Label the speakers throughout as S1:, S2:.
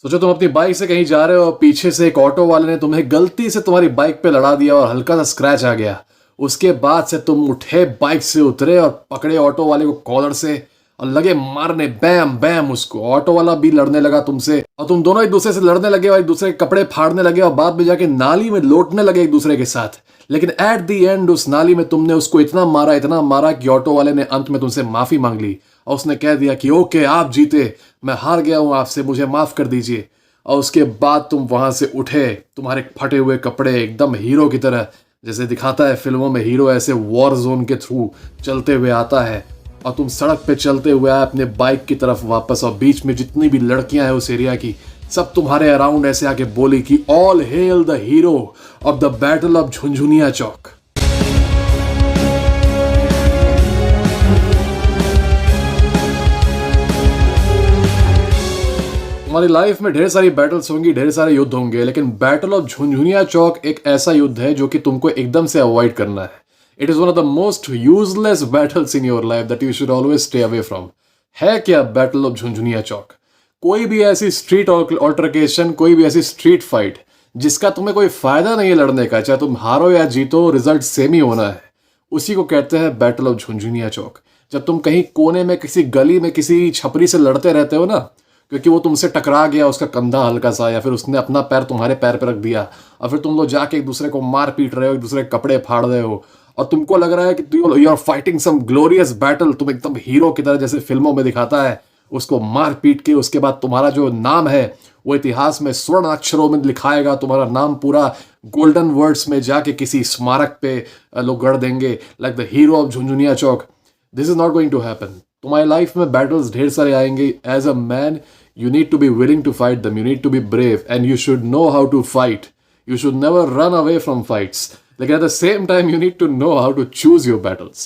S1: सोचो तुम अपनी बाइक से कहीं जा रहे हो और पीछे से एक ऑटो वाले ने तुम्हें गलती से तुम्हारी बाइक पे लड़ा दिया और हल्का सा स्क्रैच आ गया। उसके बाद से तुम उठे, बाइक से उतरे और पकड़े ऑटो वाले को कॉलर से और लगे मारने, बैम बैम। उसको ऑटो वाला भी लड़ने लगा तुमसे और तुम दोनों एक दूसरे से लड़ने लगे और एक दूसरे के कपड़े फाड़ने लगे और बाद में जाके नाली में लोटने लगे एक दूसरे के साथ। लेकिन एट द एंड उस नाली में तुमने उसको इतना मारा कि ऑटो वाले ने अंत में तुमसे माफी मांग ली और उसने कह दिया कि ओके आप जीते, मैं हार गया हूं आपसे, मुझे माफ कर दीजिए। और उसके बाद तुम वहां से उठे, तुम्हारे फटे हुए कपड़े एकदम हीरो की तरह, जैसे दिखाता है फिल्मों में हीरो ऐसे वॉर जोन के थ्रू चलते हुए आता है, और तुम सड़क पे चलते हुए आए अपने बाइक की तरफ वापस। और बीच में जितनी भी लड़कियां हैं उस एरिया की, सब तुम्हारे अराउंड ऐसे आके बोली कि all hail the hero of the battle of Jhunjhunia Chowk. हमारी लाइफ में ढेर सारी बैटल्स होंगी, ढेर सारे युद्ध होंगे, लेकिन बैटल ऑफ झुनझुनिया चौक एक ऐसा युद्ध है जो कि तुमको एकदम से अवॉइड करना है। It is one of the most useless battles in your life that you should always stay away from. है क्या बैटल ऑफ झुनझुनिया चौक? कोई भी ऐसी स्ट्रीट ऑल्टरकेशन, कोई भी ऐसी स्ट्रीट फाइट जिसका तुम्हें कोई फायदा नहीं है लड़ने का, चाहे तुम हारो या जीतो, रिजल्ट सेम ही होना है, उसी को कहते हैं बैटल ऑफ झुनझुनिया चौक। जब तुम कहीं कोने में किसी गली में किसी छपरी से लड़ते रहते हो ना, क्योंकि वो तुमसे टकरा गया, उसका कंधा हल्का सा, या फिर उसने अपना पैर तुम्हारे पैर पे रख दिया, और फिर तुम लोग जाके एक दूसरे को मार पीट रहे हो, एक दूसरे के कपड़े फाड़ रहे हो, और तुमको लग रहा है कि you are fighting some glorious battle, तुम एकदम हीरो की तरह जैसे फिल्मों में दिखाता है, उसको मार पीट के उसके बाद तुम्हारा जो नाम है वो इतिहास में स्वर्ण अक्षरों में लिखाएगा, तुम्हारा नाम पूरा गोल्डन वर्ड्स में जाके किसी स्मारक पे लोग गढ़ देंगे, like the hero of Jhunjhunia Chowk. This is not going to happen. तुम्हारी लाइफ में बैटल्स ढेर सारे आएंगे। As a man you need to be willing to fight them, you need to be brave, and you should know how to fight. You should never run away from fights. लेकिन at the same time you need to know how to choose your battles.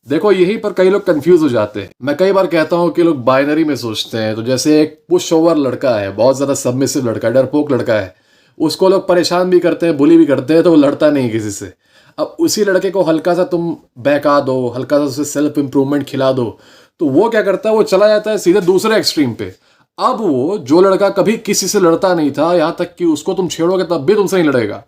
S1: देखो यहीं पर कई लोग confuse हो जाते हैं। मैं कई बार कहता हूं कि लोग बाइनरी में सोचते हैं। तो जैसे एक पुश ओवर लड़का है, बहुत ज्यादा सबमिसिव लड़का, डरपोक लड़का है, उसको लोग परेशान भी करते हैं, बुली भी करते हैं, तो वो लड़ता नहीं किसी से। अब उसी लड़के को हल्का सा तुम बहका दो, हल्का सा उसे सेल्फ इंप्रूवमेंट खिला दो, तो वो क्या करता है, वो चला जाता है सीधे दूसरे एक्सट्रीम पे। अब वो जो लड़का कभी किसी से लड़ता नहीं था, यहां तक कि उसको तुम छेड़ोगे तब भी तुमसे नहीं लड़ेगा,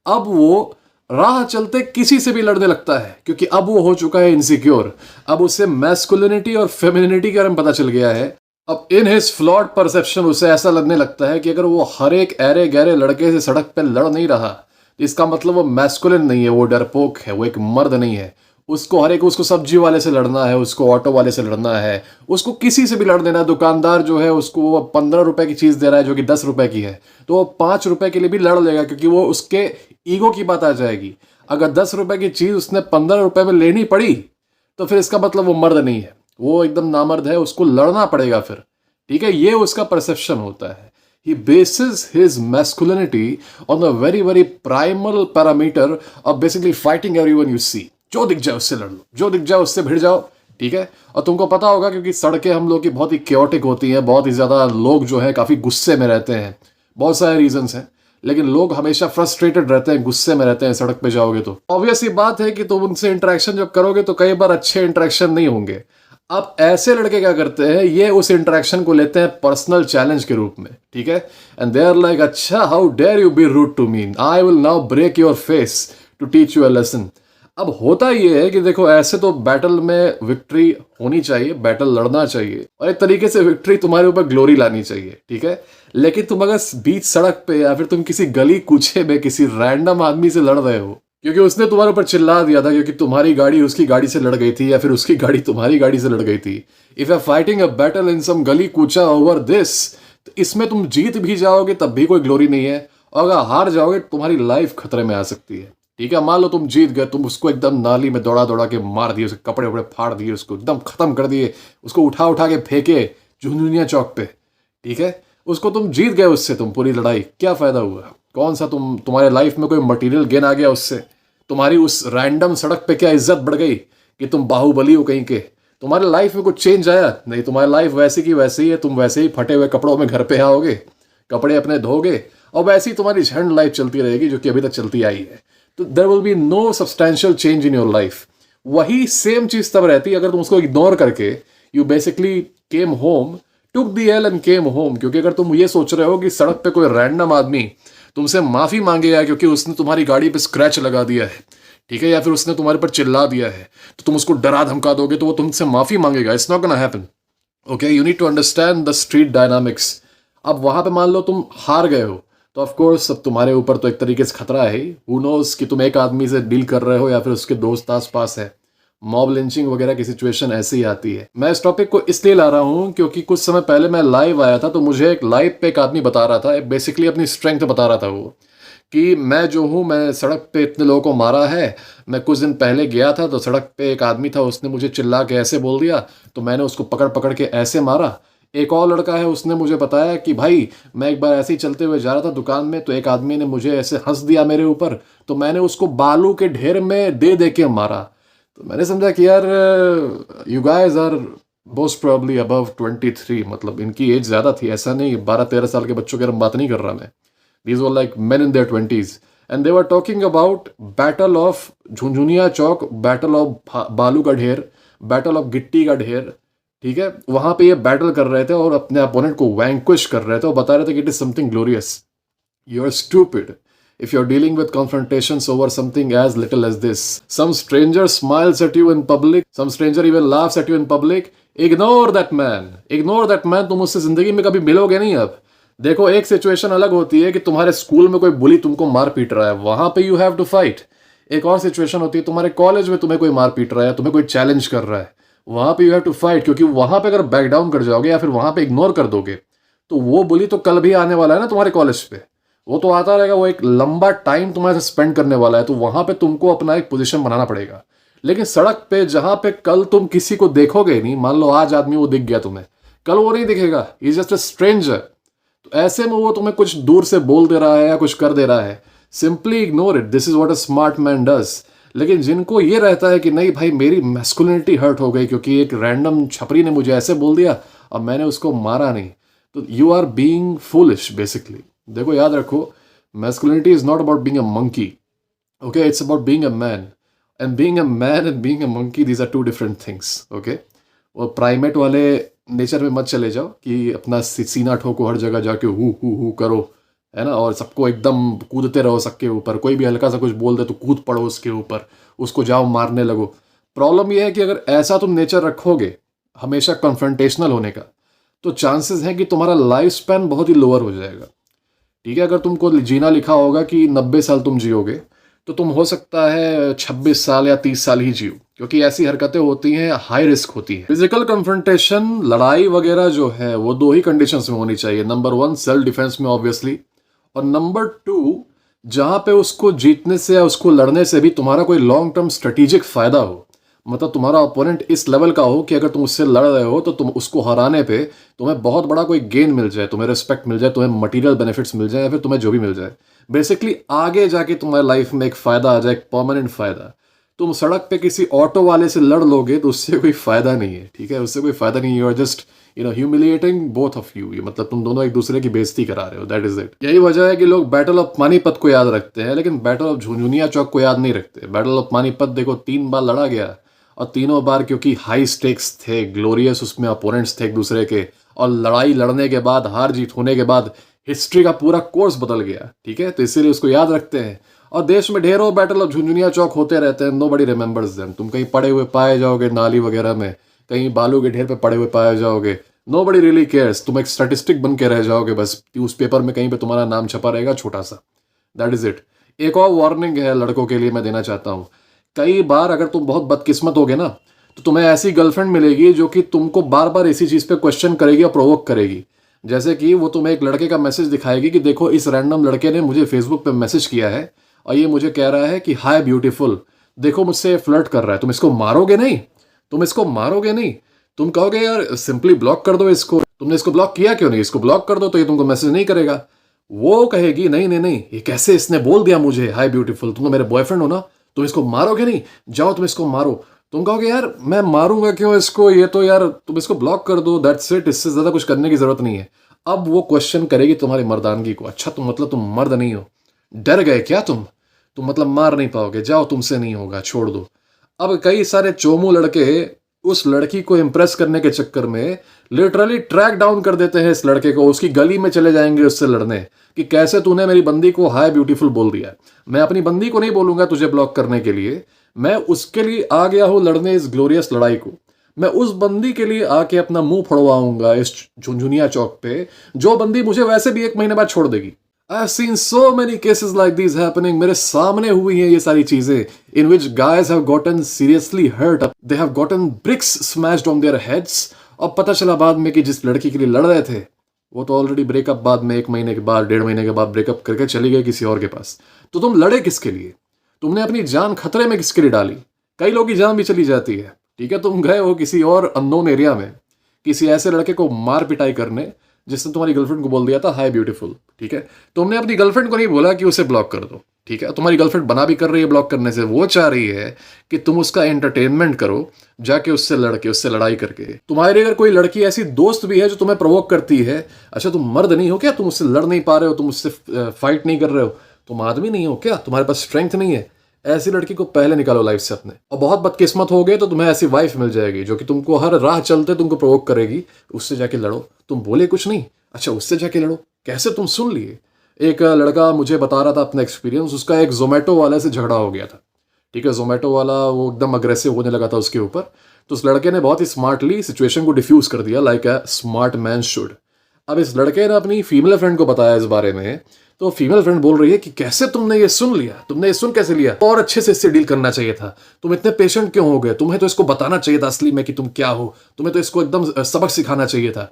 S1: अब वो राह चलते किसी से भी लड़ने लगता है, क्योंकि अब वो हो चुका है इनसिक्योर। अब उसे मैस्कुलिनिटी और फेमिनिटी के बारे में पता चल गया है। अब इन हिज फ्लॉड परसेप्शन उसे ऐसा लगने लगता है कि अगर वो हर एक ऐरे गहरे लड़के से सड़क पे लड़ नहीं रहा, इसका मतलब वो मैस्कुलिन नहीं है, वो डरपोक है, वो एक मर्द नहीं है। उसको हर एक, उसको सब्जी वाले से लड़ना है, उसको ऑटो वाले से लड़ना है, उसको किसी से भी लड़ देना है। दुकानदार जो है उसको वो 15 रुपए की चीज दे रहा है जो कि 10 रुपए की है, तो वो 5 रुपए के लिए भी लड़ लेगा, क्योंकि वो उसके ईगो की बात आ जाएगी। अगर 10 रुपए की चीज उसने 15 रुपए में लेनी पड़ी तो फिर इसका मतलब वो मर्द नहीं है, वो एकदम नामर्द है, उसको लड़ना पड़ेगा फिर। ठीक है, ये उसका परसेप्शन होता है। He bases his masculinity on a very very primal parameter of basically fighting everyone you see. जो दिख जाए उससे लड़ लो, जो दिख जाए उससे भिड़ जाओ। ठीक है, और तुमको पता होगा क्योंकि सड़कें हम लोग की बहुत ही क्योटिक होती हैं, बहुत ही ज़्यादा लोग जो है काफ़ी गुस्से में रहते हैं, बहुत सारे रीजंस हैं, लेकिन लोग हमेशा फ्रस्ट्रेटेड रहते हैं, गुस्से में रहते हैं सड़क पे जाओगे तो। ऑब्वियस ये बात है कि तुम उनसे इंटरेक्शन जब करोगे तो कई बार अच्छे इंटरेक्शन नहीं होंगे। अब ऐसे लड़के क्या करते हैं, ये उस इंटरेक्शन को लेते हैं पर्सनल चैलेंज के रूप में। ठीक है, एंड दे आर लाइक, अच्छा how dare you be rude to me, I will now break your face to teach you a lesson. अब होता ये है कि देखो, ऐसे तो बैटल में विक्ट्री होनी चाहिए, बैटल लड़ना चाहिए, और एक तरीके से विक्ट्री तुम्हारे ऊपर ग्लोरी लानी चाहिए। ठीक है, लेकिन तुम अगर बीच सड़क पे या फिर तुम किसी गली कूचे में किसी रैंडम आदमी से लड़ रहे हो क्योंकि उसने तुम्हारे ऊपर चिल्ला दिया था, क्योंकि तुम्हारी गाड़ी उसकी गाड़ी से लड़ गई थी या फिर उसकी गाड़ी तुम्हारी गाड़ी से लड़ गई थी, if you are fighting a battle in some गली कूचा ओवर दिस, तो इसमें तुम जीत भी जाओगे तब भी कोई ग्लोरी नहीं है, और अगर हार जाओगे तुम्हारी लाइफ खतरे में आ सकती है। ठीक है, मान लो तुम जीत गए, तुम उसको एकदम नाली में दौड़ा दौड़ा के मार दिए, उसके कपड़े वपड़े फाड़ दिए, उसको एकदम खत्म कर दिए, उसको उठा उठा के फेंके झुनझुनिया चौक पे। ठीक है, उसको तुम जीत गए, उससे तुम पूरी लड़ाई, क्या फायदा हुआ? कौन सा तुम्हारे लाइफ में कोई मटीरियल गेन आ गया उससे? तुम्हारी उस रैंडम सड़क पे क्या इज्जत बढ़ गई कि तुम बाहुबली हो कहीं के? तुम्हारे लाइफ में कुछ चेंज आया? नहीं, तुम्हारी लाइफ वैसी की वैसी है, तुम वैसे ही फटे हुए कपड़ों में घर पे आओगे, कपड़े अपने धोगे, और वैसी ही तुम्हारी झंड लाइफ चलती रहेगी जो कि अभी तक चलती आई है। तो there will be no substantial change in your life. वही सेम चीज तब रहती अगर तुम उसको इग्नोर करके you basically came home took the L and came home. क्योंकि अगर तुम ये सोच रहे हो कि सड़क पे कोई रैंडम आदमी तुमसे माफी मांगेगा क्योंकि उसने तुम्हारी गाड़ी पे स्क्रैच लगा दिया है, ठीक है, या फिर उसने तुम्हारे पर चिल्ला दिया है, तो तुम उसको डरा धमका दोगे तो वो तुमसे माफी मांगेगा। It's not gonna happen. Okay, you need to understand the street dynamics. अब वहां पे मान लो तुम हार गए हो, तो ऑफ कोर्स अब तुम्हारे ऊपर तो एक तरीके से खतरा है। हु नोज कि तुम एक आदमी से डील कर रहे हो या फिर उसके दोस्त आस पास है। मॉब लिंचिंग वगैरह की सिचुएशन ऐसे ही आती है। मैं इस टॉपिक को इसलिए ला रहा हूँ क्योंकि कुछ समय पहले मैं लाइव आया था, तो मुझे एक लाइव पे एक आदमी बता रहा था, बेसिकली अपनी स्ट्रेंथ बता रहा था वो, कि मैं जो हूँ, मैं सड़क पे इतने लोगों को मारा है। मैं कुछ दिन पहले गया था तो सड़क पे एक आदमी था, उसने मुझे चिल्ला के ऐसे बोल दिया तो मैंने उसको पकड़ पकड़ के ऐसे मारा। एक और लड़का है, उसने मुझे बताया कि भाई मैं एक बार ऐसे ही चलते हुए जा रहा था दुकान में, तो एक आदमी ने मुझे ऐसे हंस दिया मेरे ऊपर, तो मैंने उसको बालू के ढेर में दे के मारा। तो मैंने समझा कि यार you guys are most probably above 23, मतलब इनकी एज ज़्यादा थी, ऐसा नहीं 12-13 साल के बच्चों की बात नहीं कर रहा मैं। These were like men in their 20s, and they were talking about Battle of झुनझुनिया Chowk, Battle of बालू का ढेर, Battle of गिट्टी का ढेर, ठीक है। वहां पे ये बैटल कर रहे थे और अपने अपोनेंट को वैंक्विश कर रहे थे और बता रहे थे कि it is something glorious. You are stupid if you're dealing with confrontations over something as little as this. Some stranger smiles at you in public, some stranger even laughs at you in public. Ignore that man. Ignore that man. तुम उससे जिंदगी में कभी मिलोगे नहीं। अब देखो, एक सिचुएशन अलग होती है कि तुम्हारे स्कूल में कोई बुली तुमको मार पीट रहा है, वहां पे यू हैव टू फाइट। एक और सिचुएशन होती है तुम्हारे कॉलेज में तुम्हें कोई मार पीट रहा है, तुम्हें कोई चैलेंज कर रहा है, वहां पे यू हैव टू फाइट। क्योंकि वहां पे अगर बैक डाउन कर जाओगे या फिर वहां पे इग्नोर कर दोगे तो वो बुली तो कल भी आने वाला है ना तुम्हारे कॉलेज पे। वो तो आता रहेगा, वो एक लंबा टाइम तुम्हारे से स्पेंड करने वाला है, तो वहां पे तुमको अपना एक पोजीशन बनाना पड़ेगा। लेकिन सड़क पे जहां पे कल तुम किसी को देखोगे नहीं, मान लो आज आदमी वो दिख गया तुम्हें, कल वो नहीं दिखेगा, इज जस्ट अ स्ट्रेंजर। तो ऐसे में वो तुम्हें कुछ दूर से बोल दे रहा है या कुछ कर दे रहा है, simply ignore it. This is what a smart man does. लेकिन जिनको ये रहता है कि नहीं भाई मेरी मैस्कुलिनिटी हर्ट हो गई क्योंकि एक रैंडम छपरी ने मुझे ऐसे बोल दिया और मैंने उसको मारा नहीं, तो you are being foolish basically. देखो याद रखो, masculinity is not about being a monkey, okay, it's about being a man, and being a man and being a monkey, these are two different things, okay। और primate वाले nature में मत चले जाओ कि अपना सीना ठोको हर जगह जाके हु करो, है ना, और सबको एकदम कूदते रहो सबके ऊपर। कोई भी हल्का सा कुछ बोल दे तो कूद पड़ो उसके ऊपर, उसको जाओ मारने लगो। प्रॉब्लम यह है कि अगर ऐसा तुम नेचर रखोगे हमेशा कन्फ्रंटेशनल होने का, तो चांसेस हैं कि तुम्हारा लाइफ स्पैन बहुत ही लोअर हो जाएगा, ठीक है। अगर तुमको जीना लिखा होगा कि 90 साल तुम जियोगे, तो तुम हो सकता है 26 साल या 30 साल ही जियो, क्योंकि ऐसी हरकतें होती हैं, हाई रिस्क होती है। फिजिकल कन्फ्रंटेशन, लड़ाई वगैरह जो है वो दो ही कंडीशंस में होनी चाहिए। नंबर 1 सेल्फ डिफेंस में ऑब्वियसली, और नंबर 2 जहां पे उसको जीतने से या उसको लड़ने से भी तुम्हारा कोई लॉन्ग टर्म स्ट्रेटेजिक फायदा हो। मतलब तुम्हारा ओपोनेंट इस लेवल का हो कि अगर तुम उससे लड़ रहे हो तो तुम उसको हराने पे तुम्हें बहुत बड़ा कोई गेन मिल जाए, तुम्हें रिस्पेक्ट मिल जाए, तुम्हें मटेरियल बेनिफिट्स मिल जाए, या फिर तुम्हें जो भी मिल जाए, बेसिकली आगे जाके तुम्हारी लाइफ में एक फायदा आ जाए, एक परमानेंट फायदा। तुम सड़क पे किसी ऑटो वाले से लड़ लोगे तो उससे कोई फायदा नहीं है, ठीक है, उससे कोई फायदा नहीं है। You are just humiliating both of you. मतलब तुम दोनों एक दूसरे की बेइज्जती करा रहे हो, दैट इज इट। यही वजह है कि लोग बैटल ऑफ पानीपत को याद रखते हैं लेकिन बैटल ऑफ झुनझुनिया चौक को याद नहीं रखते। बैटल ऑफ पानीपत देखो 3 बार लड़ा गया, और तीनों बार क्योंकि हाई स्टेक्स थे, ग्लोरियस उसमें अपोनेंट्स थे एक दूसरे के, और लड़ाई लड़ने के बाद, हार जीत होने के बाद हिस्ट्री का पूरा कोर्स बदल गया, ठीक है, तो इसीलिए उसको याद रखते हैं। और देश में ढेरों बैटल ऑफ झुनझुनिया चौक होते रहते हैं, नोबडी रिमेंबर्स देम। तुम कहीं पड़े हुए पाए जाओगे नाली वगैरह में, कहीं बालू के ढेर पे पड़े हुए पाए जाओगे, नोबडी रियली केयर्स। तुम एक स्टैटिस्टिक बन के रह जाओगे, बस उस पेपर में कहीं पे तुम्हारा नाम छपा रहेगा छोटा सा, दैट इज इट। एक और वार्निंग है लड़कों के लिए मैं देना चाहता हूँ। कई बार अगर तुम बहुत बदकिस्मत होगे ना, तो तुम्हें ऐसी गर्लफ्रेंड मिलेगी जो कि तुमको बार बार इसी चीज पे क्वेश्चन करेगी और प्रोवोक करेगी। जैसे कि वो तुम्हें एक लड़के का मैसेज दिखाएगी कि देखो इस रैंडम लड़के ने मुझे फेसबुक पे मैसेज किया है और ये मुझे कह रहा है कि हाय ब्यूटीफुल, देखो मुझसे फ्लर्ट कर रहा है, तुम इसको मारोगे नहीं? तुम इसको मारोगे नहीं? तुम कहोगे यार सिंपली ब्लॉक कर दो इसको, तुमने इसको ब्लॉक किया क्यों नहीं, इसको ब्लॉक कर दो तो ये तुमको मैसेज नहीं करेगा। वो कहेगी नहीं नहीं नहीं, ये कैसे इसने बोल दिया मुझे हाय ब्यूटीफुल, तुम तो मेरे बॉयफ्रेंड हो ना, तुम इसको मारोगे नहीं, जाओ तुम इसको मारो। तुम कहोगे यार मैं मारूंगा क्यों इसको, ये तो यार तुम इसको ब्लॉक कर दो, दैट्स इट, इससे ज्यादा कुछ करने की जरूरत नहीं है। अब वो क्वेश्चन करेगी तुम्हारी मर्दानगी को। अच्छा तुम मतलब तुम मर्द नहीं हो, डर गए क्या तुम मतलब मार नहीं पाओगे, जाओ तुमसे नहीं होगा, छोड़ दो। अब कई सारे चोमू लड़के उस लड़की को इम्प्रेस करने के चक्कर में लिटरली ट्रैक डाउन कर देते हैं इस लड़के को, उसकी गली में चले जाएंगे उससे लड़ने कि कैसे तूने मेरी बंदी को हाय ब्यूटीफुल बोल दिया। मैं अपनी बंदी को नहीं बोलूंगा तुझे ब्लॉक करने के लिए, मैं उसके लिए आ गया हूं लड़ने इस ग्लोरियस लड़ाई को। मैं उस बंदी के लिए आके अपना मुंह फड़वाऊंगा इस झुनझुनिया चौक पे, जो बंदी मुझे वैसे भी 1 महीने बाद छोड़ देगी। I have seen so many cases like these happening, मेरे सामने हुई हैं ये सारी चीजें, in which guys have gotten seriously hurt, they have gotten bricks smashed on their heads. और पता चला बाद में कि जिस लड़की के लिए लड़ रहे थे वो तो ऑलरेडी ब्रेकअप बाद में 1 महीने के बाद 1.5 महीने के बाद ब्रेकअप करके चली गई किसी और के पास। तो तुम लड़े किसके लिए? तुमने अपनी जान खतरे में किसके लिए डाली? कई लोगों की जान भी चली जाती है, ठीक है, तुम गए हो किसी और अननोन एरिया में किसी ऐसे लड़के को मार पिटाई करने जिसने तुम्हारी गर्लफ्रेंड को बोल दिया था हाय ब्यूटीफुल, ठीक है। तुमने अपनी गर्लफ्रेंड को नहीं बोला कि उसे ब्लॉक कर दो, ठीक है। तुम्हारी गर्लफ्रेंड बना भी कर रही है ब्लॉक करने से, वो चाह रही है कि तुम उसका एंटरटेनमेंट करो जाके उससे लड़के, उससे लड़ाई करके। तुम्हारी अगर कोई लड़की ऐसी दोस्त भी है जो तुम्हें प्रोवोक करती है, अच्छा तुम मर्द नहीं हो क्या? तुम उससे लड़ नहीं पा रहे हो, तुम उससे फाइट नहीं कर रहे हो, तुम आदमी नहीं हो क्या? तुम्हारे पास स्ट्रेंथ नहीं है? ऐसी लड़की को पहले निकालो लाइफ से अपने। और बहुत बदकिस्मत हो गए तो तुम्हें ऐसी वाइफ मिल जाएगी जो कि तुमको हर राह चलते तुमको प्रोवोक करेगी, उससे जाके लड़ो। तुम बोले कुछ नहीं, अच्छा उससे जाके लड़ो। कैसे? तुम सुन लिए। एक लड़का मुझे बता रहा था अपना एक्सपीरियंस, उसका एक जोमेटो वाले से झगड़ा हो गया था, ठीक है। जोमेटो वाला वो एकदम अग्रेसिव होने लगा था उसके ऊपर, तो उस लड़के ने बहुत ही स्मार्टली सिचुएशन को डिफ्यूज कर दिया, like a smart man should. अब इस लड़के ने अपनी फीमेल फ्रेंड को बताया इस बारे में, तो फीमेल फ्रेंड बोल रही है कि कैसे तुमने ये सुन लिया, तुमने ये सुन कैसे लिया, और अच्छे से इससे डील करना चाहिए था, तुम इतने पेशेंट क्यों हो गए, तुम्हें तो इसको बताना चाहिए था असली में कि तुम क्या हो, तुम्हें तो इसको एकदम सबक सिखाना चाहिए था।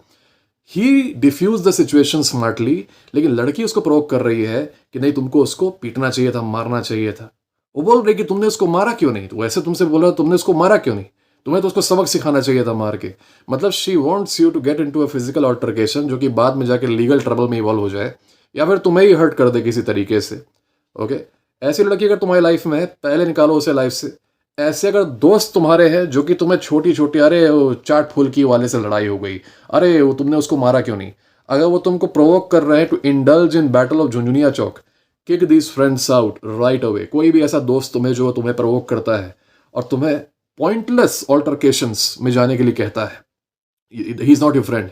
S1: ही डिफ्यूज द सिचुएशन स्मार्टली, लेकिन लड़की उसको प्रोवोक कर रही है कि नहीं तुमको उसको पीटना चाहिए था, मारना चाहिए था। वो बोल रही कि तुमने उसको मारा क्यों नहीं, तो वैसे तुमसे बोला तुमने उसको मारा क्यों नहीं, तुम्हें तो उसको सबक सिखाना चाहिए था मार के। मतलब she wants you to get into a physical altercation जो कि बाद में जाके लीगल ट्रबल में इवॉल्व हो जाए, या फिर तुम्हें ही हर्ट कर दे किसी तरीके से। ओके, ऐसी लड़की अगर तुम्हारी लाइफ में है पहले निकालो उसे लाइफ से। ऐसे अगर दोस्त तुम्हारे हैं जो कि तुम्हें छोटी छोटी, अरे वो चाट फुल्की वाले से लड़ाई हो गई, अरे वो तुमने उसको मारा क्यों नहीं, अगर वो तुमको प्रोवोक कर रहे हैं to indulge in battle of Jhunjhunia Chowk, kick these friends out right away. कोई भी ऐसा दोस्त तुम्हें जो तुम्हें प्रोवोक करता है और तुम्हें पॉइंटलेस ऑल्टरकेशंस में जाने के लिए कहता है, he is not your friend,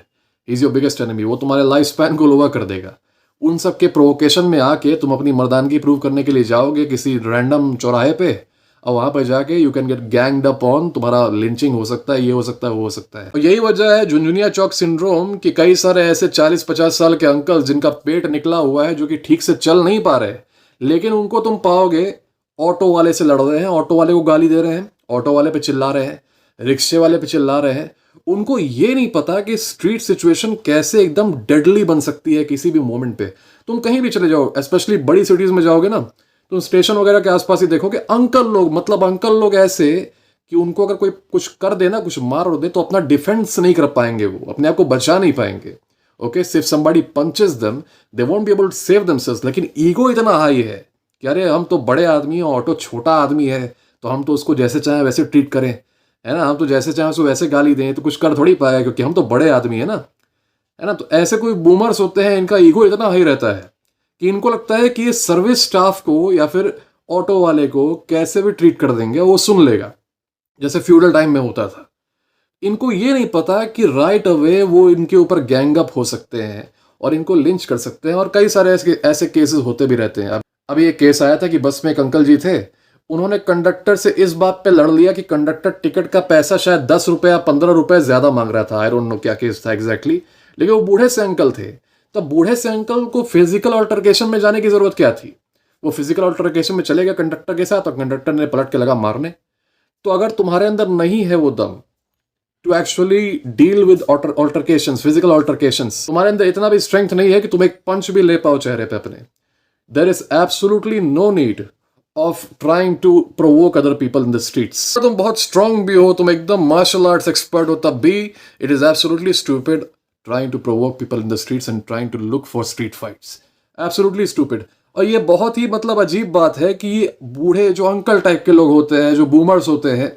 S1: he is your biggest enemy. वो तुम्हारे लाइफ स्पैन को लोअर कर देगा। उन सब के प्रोवोकेशन में आके तुम अपनी मर्दानगी प्रूव करने के लिए जाओगे किसी रैंडम चौराहे पे, और वहां पर जाके you can get ganged up on, तुम्हारा लिंचिंग हो सकता है, ये हो सकता है, वो हो सकता है। और यही वजह है झुनझुनिया चौक सिंड्रोम कि कई सारे ऐसे 40-50 साल के अंकल जिनका पेट निकला हुआ है, जो कि ठीक से चल नहीं पा रहे, लेकिन उनको तुम पाओगे ऑटो वाले से लड़ रहे हैं, ऑटो वाले को गाली दे रहे हैं, ऑटो वाले पे चिल्ला रहे हैं, रिक्शे वाले पे चिल्ला रहे हैं। उनको ये नहीं पता कि स्ट्रीट सिचुएशन कैसे एकदम डेडली बन सकती है किसी भी मोमेंट पे। तुम कहीं भी चले जाओ, स्पेशली बड़ी सिटीज में जाओगे ना, तुम स्टेशन वगैरह के आसपास ही देखोगे अंकल लोग, मतलब अंकल लोग ऐसे कि उनको अगर कोई कुछ कर देना, कुछ मार और दे, तो अपना डिफेंस नहीं कर पाएंगे, वो अपने आप को बचा नहीं पाएंगे। ओके, सिर्फ somebody punches them they won't be able to save themselves. लेकिन ईगो इतना हाई है कि अरे हम तो बड़े आदमी हैं, ऑटो छोटा आदमी है, तो हम तो उसको जैसे चाहे वैसे ट्रीट करें, है ना, हम तो जैसे चाहे उसको वैसे गाली दें, तो कुछ कर थोड़ी पाएगा क्योंकि हम तो बड़े आदमी है ना, है ना। तो ऐसे कोई बूमर्स होते हैं, इनका ईगो इतना हाई रहता है कि इनको लगता है कि ये सर्विस स्टाफ को या फिर ऑटो वाले को कैसे भी ट्रीट कर देंगे, वो सुन लेगा, जैसे फ्यूडल टाइम में होता था। इनको ये नहीं पता कि राइट अवे वो इनके ऊपर गैंग अप हो सकते हैं और इनको लिंच कर सकते हैं। और कई सारे ऐसे केसेस होते भी रहते हैं। अभी एक केस आया था कि बस में एक अंकल जी थे, उन्होंने कंडक्टर से इस बात पे लड़ लिया कि कंडक्टर टिकट का पैसा शायद 10 रुपए या 15 रुपए ज्यादा मांग रहा था। आई डोंट नो क्या केस था एग्जैक्टली, लेकिन वो बूढ़े से अंकल थे। तब बूढ़े से अंकल को फिजिकल अल्टरकेशन में जाने की जरूरत क्या थी? वो फिजिकल अल्टरकेशन में चले गए कंडक्टर के साथ, और कंडक्टर ने पलट के लगा मारने। तो अगर तुम्हारे अंदर नहीं है वो दम to actually deal with altercations, physical altercations, तुम्हारे अंदर इतना भी स्ट्रेंथ नहीं है कि तुम एक पंच भी ले पाओ चेहरे पे अपने, there is absolutely no need of trying to provoke other people in the streets. तुम बहुत स्ट्रांग भी हो, तुम एकदम मार्शल आर्ट्स एक्सपर्ट हो, तब भी it is absolutely stupid trying to provoke people in the streets and trying to look for street fights. Absolutely stupid. और ये बहुत ही मतलब अजीब बात है कि ये बूढ़े जो अंकल टाइप के लोग होते हैं, जो बूमर्स होते हैं,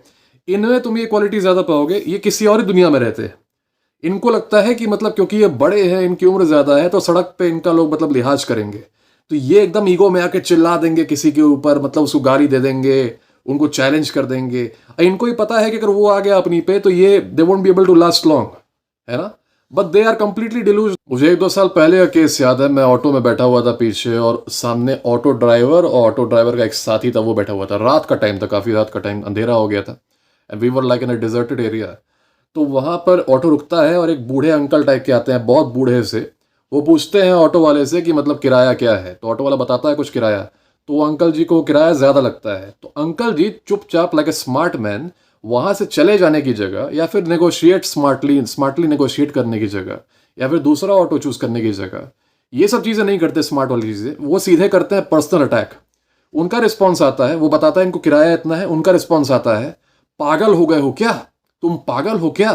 S1: इनमें तुम ये क्वालिटी ज्यादा पाओगे। ये किसी और ही दुनिया में रहते हैं। इनको लगता है कि मतलब क्योंकि ये बड़े हैं, इनकी उम्र ज्यादा है, तो सड़क पे इनका लोग मतलब लिहाज करेंगे, तो ये एकदम ईगो में आके चिल्ला देंगे किसी के ऊपर, मतलब उसको गाली दे देंगे, उनको चैलेंज कर देंगे। इनको ही पता है कि अगर वो आ गया अपनी पे तो ये they won't be able to last long, है ना। But they are completely deluded. मुझे 1-2 साल पहले का केस याद है, मैं ऑटो में बैठा हुआ था पीछे और सामने ऑटो ड्राइवर और ऑटो ड्राइवर का एक साथी था, वो बैठा हुआ था। रात का टाइम था, काफ़ी रात का टाइम, अंधेरा हो गया था and we were like in a deserted area. तो वहाँ पर ऑटो रुकता है और एक बूढ़े अंकल टाइप के आते हैं, बहुत बूढ़े से। वो पूछते हैं ऑटो वाले से कि मतलब किराया क्या है, तो ऑटो वाला बताता है कुछ किराया। तो वो अंकल जी को किराया ज़्यादा लगता है, तो अंकल जी चुपचाप लाइक ए स्मार्ट मैन वहाँ से चले जाने की जगह या फिर नेगोशिएट स्मार्टली स्मार्टली नेगोशिएट करने की जगह या फिर दूसरा ऑटो चूज करने की जगह, ये सब चीज़ें नहीं करते स्मार्ट वाली चीज़ें, वो सीधे करते हैं पर्सनल अटैक। उनका रिस्पॉन्स आता है, वो बताता है इनको किराया इतना है, उनका रिस्पॉन्स आता है, पागल हो गए हो क्या, तुम पागल हो क्या।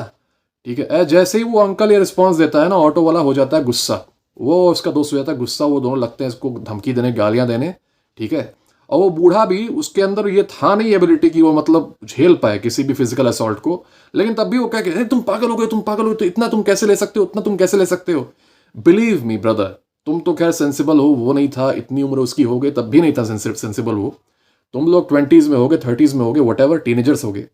S1: ठीक है, जैसे ही वो अंकल ये रिस्पॉन्स देता है ना, ऑटो वाला हो जाता है गुस्सा, वो उसका दोस्त हो जाता है गुस्सा, वो दोनों लगते हैं इसको धमकी देने, गालियां देने। ठीक है, और वो बूढ़ा भी, उसके अंदर ये था नहीं एबिलिटी कि वो मतलब झेल पाए किसी भी फिजिकल असॉल्ट को, लेकिन तब भी वो क्या कहते हैं, तुम पागल हो गए, तुम पागल हो गए, तो इतना तुम कैसे ले सकते हो, उतना तुम कैसे ले सकते हो। बिलीव मी ब्रदर, तुम तो खैर सेंसिबल हो, वो नहीं था, इतनी उम्र उसकी हो गई तब भी नहीं था सेंसिबल वो। तुम लोग 20s में होगे, 30s में होगे, वट एवर, टीनेजर्स होगे,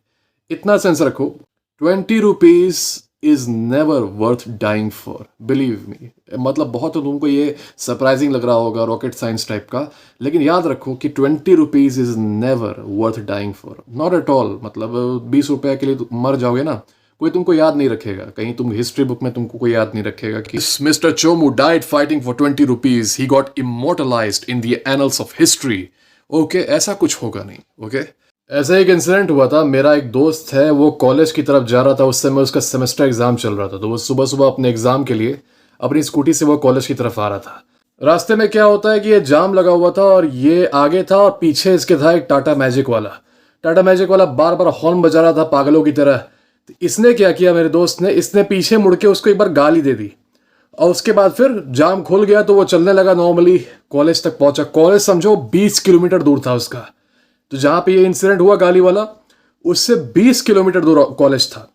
S1: इतना सेंस रखो। 20 rupees is never worth dying for, believe me. मतलब बहुत तो तुमको ये सरप्राइजिंग लग रहा होगा, रॉकेट साइंस टाइप का, लेकिन याद रखो कि 20 rupees is never worth dying for, not at all. मतलब 20 रुपये के लिए तुम मर जाओगे ना, कोई तुमको याद नहीं रखेगा, कहीं तुम हिस्ट्री बुक में तुमको कोई याद नहीं रखेगा कि mister Chomu died fighting for 20 rupees, he got immortalized in the annals of history. Okay, ऐसा कुछ होगा नहीं। ओके, ऐसा एक इंसिडेंट हुआ था, मेरा एक दोस्त है, वो कॉलेज की तरफ जा रहा था, उस समय उसका सेमेस्टर एग्जाम चल रहा था, तो वो सुबह सुबह अपने एग्जाम के लिए अपनी स्कूटी से वो कॉलेज की तरफ आ रहा था। रास्ते में क्या होता है कि ये जाम लगा हुआ था और ये आगे था और पीछे इसके था एक टाटा मैजिक वाला। टाटा मैजिक वाला बार बार हॉर्न बजा रहा था पागलों की तरह। तो इसने क्या किया, मेरे दोस्त ने, इसने पीछे मुड़ के उसको एक बार गाली दे दी और उसके बाद फिर जाम खुल गया तो वो चलने लगा नॉर्मली, कॉलेज तक पहुंचा। कॉलेज समझो 20 किलोमीटर दूर था उसका, तो जहां पे ये इंसिडेंट हुआ गाली वाला, उससे 20 किलोमीटर दूर कॉलेज था।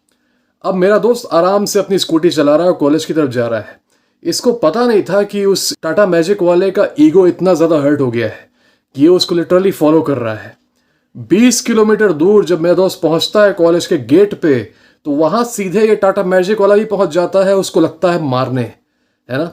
S1: अब मेरा दोस्त आराम से अपनी स्कूटी चला रहा है और कॉलेज की तरफ जा रहा है। इसको पता नहीं था कि उस टाटा मैजिक वाले का ईगो इतना ज़्यादा हर्ट हो गया है कि ये उसको लिटरली फॉलो कर रहा है। 20 किलोमीटर दूर जब मेरा दोस्त पहुंचता है कॉलेज के गेट पे, तो वहां सीधे ये टाटा मैजिक वाला भी पहुंच जाता है, उसको लगता है मारने, है ना।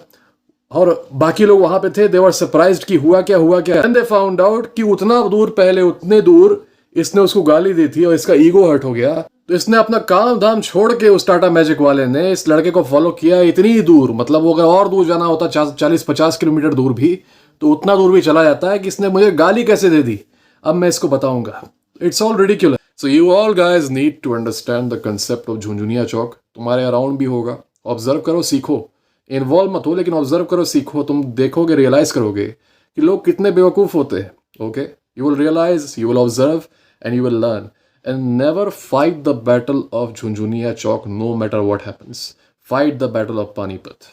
S1: और बाकी लोग वहां पे थे, दे वर सरप्राइज्ड कि हुआ क्या एंड दे फाउंड आउट कि उतना दूर पहले, उतने दूर इसने उसको गाली दी थी और इसका ईगो हर्ट हो गया। तो इसने अपना काम धाम छोड़ के, उस टाटा मैजिक वाले ने इस लड़के को फॉलो किया इतनी दूर, मतलब वो अगर और दूर जाना होता 40-50 किलोमीटर दूर भी, तो उतना दूर भी चला जाता है कि इसने मुझे गाली कैसे दे दी, अब मैं इसको बताऊंगा। It's all ridiculous. So you all guys need to understand the concept of Jhunjhunia Chowk. तुम्हारे अराउंड भी होगा, ऑब्जर्व करो, सीखो, इन्वॉल्व मत हो, लेकिन ऑब्जर्व करो, सीखो। तुम देखोगे, रियलाइज करोगे कि लोग कितने बेवकूफ़ होते हैं। Okay, you will realize, you will observe and you will learn. And never fight the battle of Jhunjhunia Chowk, no matter what happens. Fight the battle of Panipat.